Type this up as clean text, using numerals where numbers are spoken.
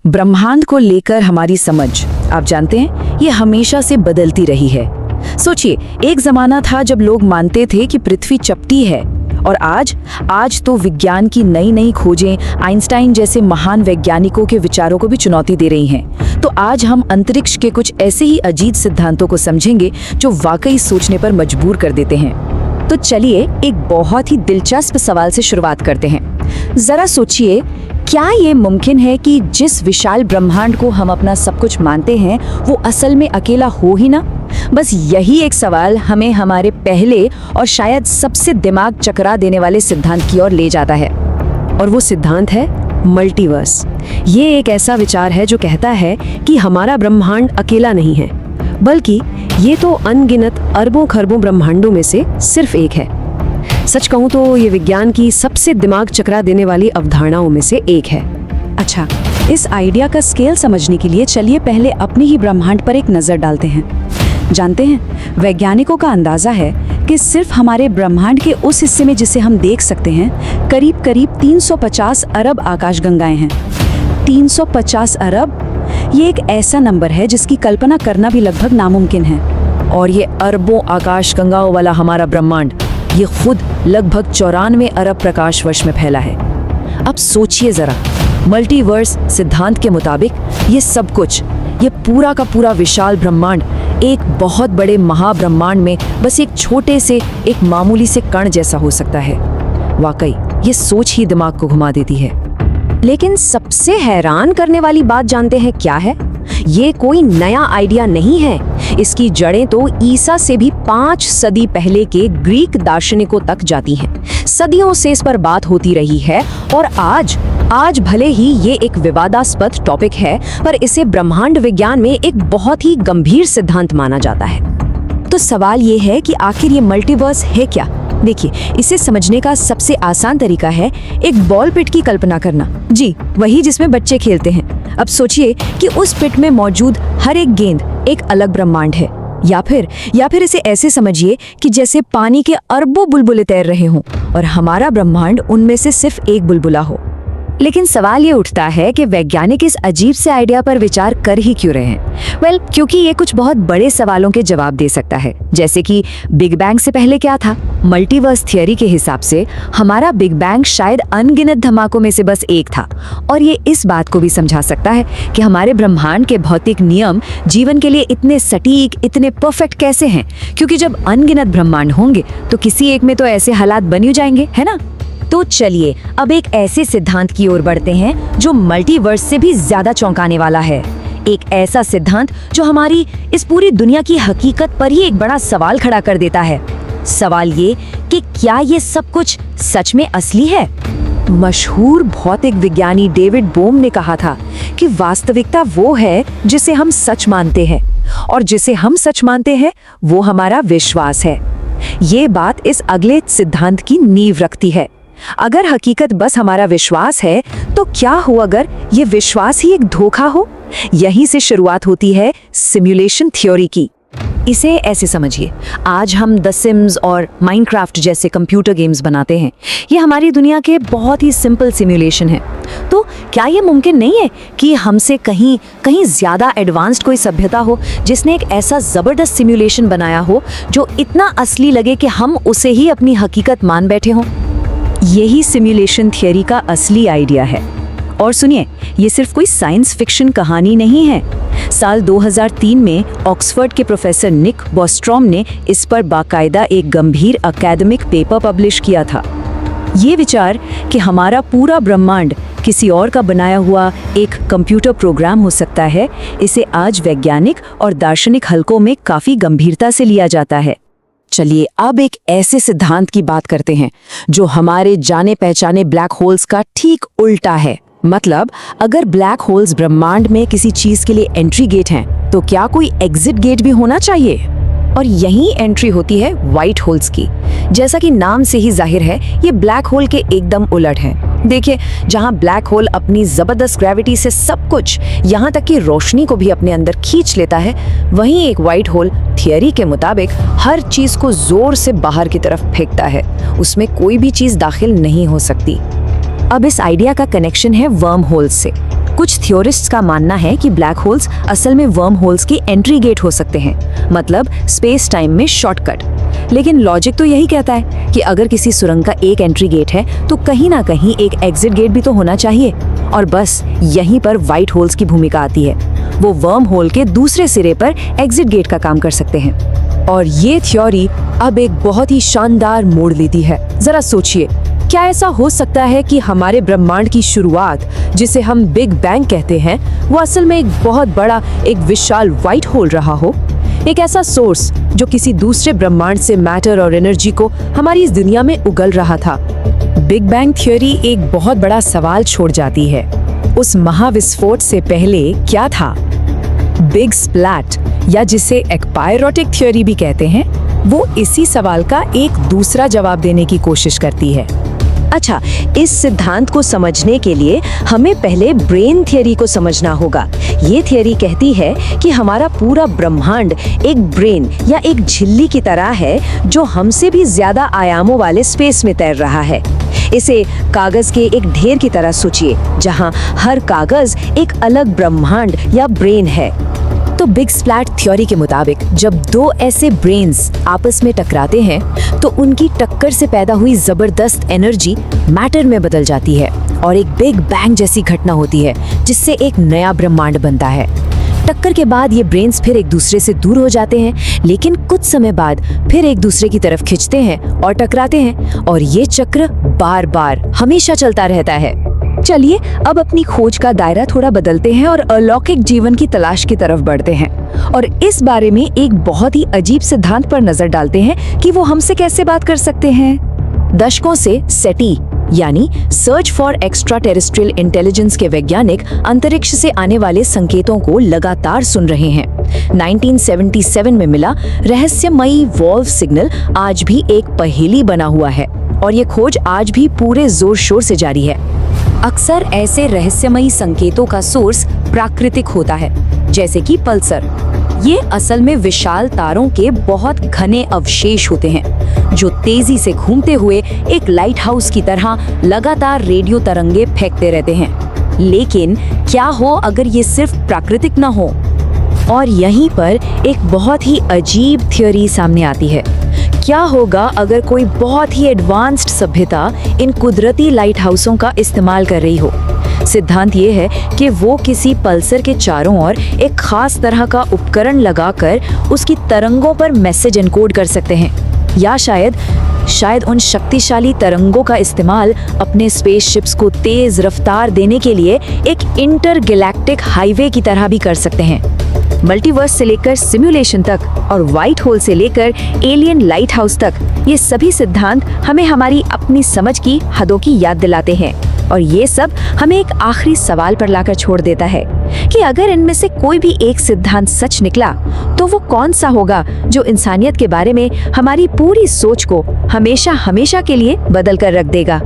ब्रह्मांड को लेकर हमारी समझ, आप जानते हैं, ये हमेशा से बदलती रही है। सोचिए, एक जमाना था जब लोग मानते थे कि पृथ्वी चपटी है, और आज तो विज्ञान की नई नई खोजें आइंस्टाइन जैसे महान वैज्ञानिकों के विचारों को भी चुनौती दे रही हैं। तो आज हम अंतरिक्ष के कुछ ऐसे ही अजीब सिद्धांतों को समझेंगे जो वाकई सोचने पर मजबूर कर देते हैं। तो चलिए एक बहुत ही दिलचस्प सवाल से शुरुआत करते हैं। जरा सोचिए, क्या ये मुमकिन है कि जिस विशाल ब्रह्मांड को हम अपना सब कुछ मानते हैं वो असल में अकेला हो ही ना? बस यही एक सवाल हमें हमारे पहले और शायद सबसे दिमाग चकरा देने वाले सिद्धांत की ओर ले जाता है, और वो सिद्धांत है मल्टीवर्स। ये एक ऐसा विचार है जो कहता है कि हमारा ब्रह्मांड अकेला नहीं है, बल्कि ये तो अनगिनत अरबों खरबों ब्रह्मांडों में से सिर्फ एक है। सच कहूँ तो ये विज्ञान की सबसे दिमाग चकरा देने वाली अवधारणाओं में से एक है। अच्छा, इस आइडिया का स्केल समझने के लिए चलिए पहले अपने ही ब्रह्मांड पर एक नज़र डालते हैं। जानते हैं, वैज्ञानिकों का अंदाजा है कि सिर्फ हमारे ब्रह्मांड के उस हिस्से में जिसे हम देख सकते हैं, करीब करीब 350 अरब आकाशगंगाएं हैं। 350 अरब, ये एक ऐसा नंबर है जिसकी कल्पना करना भी लगभग नामुमकिन है। और ये अरबों आकाशगंगाओं वाला हमारा ब्रह्मांड, ये खुद लगभग 94 अरब प्रकाश वर्ष में फैला है। अब सोचिए जरा, मल्टीवर्स सिद्धांत के मुताबिक ये सब कुछ, ये पूरा का पूरा विशाल ब्रह्मांड एक बहुत बड़े महाब्रह्मांड में बस एक छोटे से, एक मामूली से कण जैसा हो सकता है। वाकई ये सोच ही दिमाग को घुमा देती है। लेकिन सबसे हैरान करने वाली बात जानते हैं क्या है? ये कोई नया आइडिया नहीं है। इसकी जड़ें तो ईसा से भी 5 सदी पहले के ग्रीक दार्शनिकों तक जाती हैं। सदियों से इस पर बात होती रही है, और आज भले ही ये एक विवादास्पद टॉपिक है, पर इसे ब्रह्मांड विज्ञान में एक बहुत ही गंभीर सिद्धांत माना जाता है। तो सवाल ये है कि आखिर ये मल्टीवर्स है क्या? देखिए, इसे समझने का सबसे आसान तरीका है एक बॉल पिट की कल्पना करना। जी, वही जिसमें बच्चे खेलते हैं। अब सोचिए कि उस पिट में मौजूद हर एक गेंद एक अलग ब्रह्मांड है, या फिर इसे ऐसे समझिए कि जैसे पानी के अरबों बुलबुले तैर रहे हों और हमारा ब्रह्मांड उनमें से सिर्फ एक बुलबुला हो। लेकिन सवाल ये उठता है कि वैज्ञानिक इस अजीब से आइडिया पर विचार कर ही क्यों रहे हैं? क्योंकि ये कुछ बहुत बड़े सवालों के जवाब दे सकता है, जैसे कि बिग बैंग से पहले क्या था। मल्टीवर्स थियरी के हिसाब से हमारा बिग बैंग शायद अनगिनत धमाकों में से बस एक था, और ये इस बात को भी समझा सकता है कि हमारे ब्रह्मांड के भौतिक नियम जीवन के लिए इतने सटीक, इतने परफेक्ट कैसे हैं, क्योंकि जब अनगिनत ब्रह्मांड होंगे तो किसी एक में तो ऐसे हालात बन ही जाएंगे, है ना? तो चलिए अब एक ऐसे सिद्धांत की ओर बढ़ते हैं जो मल्टीवर्स से भी ज्यादा चौंकाने वाला है। एक ऐसा सिद्धांत जो हमारी इस पूरी दुनिया की हकीकत पर ही एक बड़ा सवाल खड़ा कर देता है। सवाल ये कि क्या ये सब कुछ सच में असली है? मशहूर भौतिक विज्ञानी डेविड बोम ने कहा था कि वास्तविकता वो है जिसे हम सच मानते हैं, और जिसे हम सच मानते हैं वो हमारा विश्वास है। ये बात इस अगले सिद्धांत की नींव रखती है। अगर हकीकत बस हमारा विश्वास है, तो क्या हो अगर ये विश्वास ही एक धोखा हो? यहीं से शुरुआत होती है सिमुलेशन थ्योरी की। इसे ऐसे समझिए, आज हम द सिम्स और माइनक्राफ्ट जैसे कंप्यूटर गेम्स बनाते हैं। ये हमारी दुनिया के बहुत ही सिंपल सिमुलेशन है। तो क्या ये मुमकिन नहीं है कि हमसे कहीं ज्यादा एडवांस्ड कोई सभ्यता हो जिसने एक ऐसा जबरदस्त सिमुलेशन बनाया हो जो इतना असली लगे कि हम उसे ही अपनी हकीकत मान बैठे हों? यही सिमुलेशन थियरी का असली आइडिया है। और सुनिए, ये सिर्फ कोई साइंस फिक्शन कहानी नहीं है। साल 2003 में ऑक्सफोर्ड के प्रोफेसर निक बॉस्ट्रॉम ने इस पर बाकायदा एक गंभीर अकादमिक पेपर पब्लिश किया था। ये विचार कि हमारा पूरा ब्रह्मांड किसी और का बनाया हुआ एक कंप्यूटर प्रोग्राम हो सकता है, इसे आज वैज्ञानिक और दार्शनिक हलकों में काफी गंभीरता से लिया जाता है। चलिए अब एक ऐसे सिद्धांत की बात करते हैं जो हमारे जाने पहचाने ब्लैक होल्स का ठीक उल्टा है। मतलब, अगर ब्लैक होल्स ब्रह्मांड में किसी चीज के लिए एंट्री गेट हैं, तो क्या कोई एग्जिट गेट भी होना चाहिए? और यही एंट्री होती है व्हाइट होल्स की। जैसा कि नाम से ही जाहिर है, ये ब्लैक होल के एकदम उलट है। देखिए, जहां ब्लैक होल अपनी जबरदस्त ग्रेविटी से सब कुछ, यहाँ तक कि रोशनी को भी अपने अंदर खींच लेता है, वहीं एक व्हाइट होल थियरी के मुताबिक हर चीज को जोर से बाहर की तरफ फेंकता है। उसमें कोई भी चीज दाखिल नहीं हो सकती। अब इस आइडिया का कनेक्शन है वर्म होल से। कुछ थ्योरिस्ट्स का मानना है कि ब्लैक होल्स असल में वर्म होल्स के एंट्री गेट हो सकते हैं, मतलब स्पेस टाइम में शॉर्टकट। लेकिन लॉजिक तो यही कहता है कि अगर किसी सुरंग का एक एंट्री गेट है तो कहीं ना कहीं एक एग्जिट गेट भी तो होना चाहिए, और बस यहीं पर व्हाइट होल्स की भूमिका आती है। वो वर्म होल के दूसरे सिरे पर एग्जिट गेट का काम कर सकते हैं। और ये थ्योरी अब एक बहुत ही शानदार मोड़ लेती है। जरा सोचिए, क्या ऐसा हो सकता है कि हमारे ब्रह्मांड की शुरुआत, जिसे हम बिग बैंग कहते हैं, वो असल में एक बहुत बड़ा, एक विशाल व्हाइट होल रहा हो? एक ऐसा सोर्स जो किसी दूसरे ब्रह्मांड से मैटर और एनर्जी को हमारी इस दुनिया में उगल रहा था। बिग बैंग थ्योरी एक बहुत बड़ा सवाल छोड़ जाती है। उस महाविस्फोट से पहले क्या था? बिग स्प्लैट, या जिसे एक्पायरोटिक थ्योरी भी कहते हैं, वो इसी सवाल का एक दूसरा जवाब देने की कोशिश करती है। अच्छा, इस सिद्धांत को समझने के लिए हमें पहले ब्रेन थ्योरी को समझना होगा। ये थ्योरी कहती है कि हमारा पूरा ब्रह्मांड एक ब्रेन या एक झिल्ली की तरह है, जो हमसे भी ज्यादा आयामों वाले स्पेस में तैर रहा है। इसे कागज के एक ढेर की तरह सोचिए, जहां हर कागज एक अलग ब्रह्मांड या ब्रेन है। तो बिग स्प्लैट थ्योरी के मुताबिक जब दो ऐसे ब्रेन्स आपस में टकराते हैं तो उनकी टक्कर से पैदा हुई जबरदस्त एनर्जी मैटर में बदल जाती है और एक बिग बैंग जैसी घटना होती है, जिससे एक नया ब्रह्मांड बनता है। टक्कर के बाद ये ब्रेन्स फिर एक दूसरे से दूर हो जाते हैं, लेकिन कुछ समय बाद फिर एक दूसरे की तरफ खिंचते हैं और टकराते हैं, और ये चक्र बार बार हमेशा चलता रहता है। चलिए अब अपनी खोज का दायरा थोड़ा बदलते हैं और अलौकिक जीवन की तलाश की तरफ बढ़ते हैं, और इस बारे में एक बहुत ही अजीब सिद्धांत पर नजर डालते हैं कि वो हमसे कैसे बात कर सकते हैं। दशकों से सेटी यानी search for extra terrestrial intelligence के वैज्ञानिक अंतरिक्ष से आने वाले संकेतों को लगातार सुन रहे हैं। 1977 में मिला रहस्यमयी वॉल्व सिग्नल आज भी एक पहेली बना हुआ है, और ये खोज आज भी पूरे जोर शोर से जारी है। अक्सर ऐसे रहस्यमयी संकेतों का सोर्स प्राकृतिक होता है, जैसे कि पल्सर। ये असल में विशाल तारों के बहुत घने अवशेष होते हैं, जो तेजी से घूमते हुए एक लाइट हाउस की तरह लगातार रेडियो तरंगे फेंकते रहते हैं। लेकिन क्या हो अगर ये सिर्फ प्राकृतिक न हो? और यहीं पर एक बहुत ही अजीब थ्योरी सामने आती है। क्या होगा अगर कोई बहुत ही एडवांस्ड सभ्यता इन कुदरती लाइट हाउसों का इस्तेमाल कर रही हो? सिद्धांत ये है कि वो किसी पल्सर के चारों ओर एक खास तरह का उपकरण लगाकर उसकी तरंगों पर मैसेज एनकोड कर सकते हैं, या शायद उन शक्तिशाली तरंगों का इस्तेमाल अपने स्पेसशिप्स को तेज रफ्तार देने के लिए एक इंटरगैलेक्टिक हाईवे की तरह भी कर सकते हैं। मल्टीवर्स से लेकर सिमुलेशन तक और व्हाइट होल से लेकर एलियन लाइट हाउस तक, ये सभी सिद्धांत हमें हमारी अपनी समझ की हदों की याद दिलाते हैं, और ये सब हमें एक आखिरी सवाल पर लाकर छोड़ देता है कि अगर इनमें से कोई भी एक सिद्धांत सच निकला तो वो कौन सा होगा जो इंसानियत के बारे में हमारी पूरी सोच को हमेशा हमेशा के लिए बदल कर रख देगा।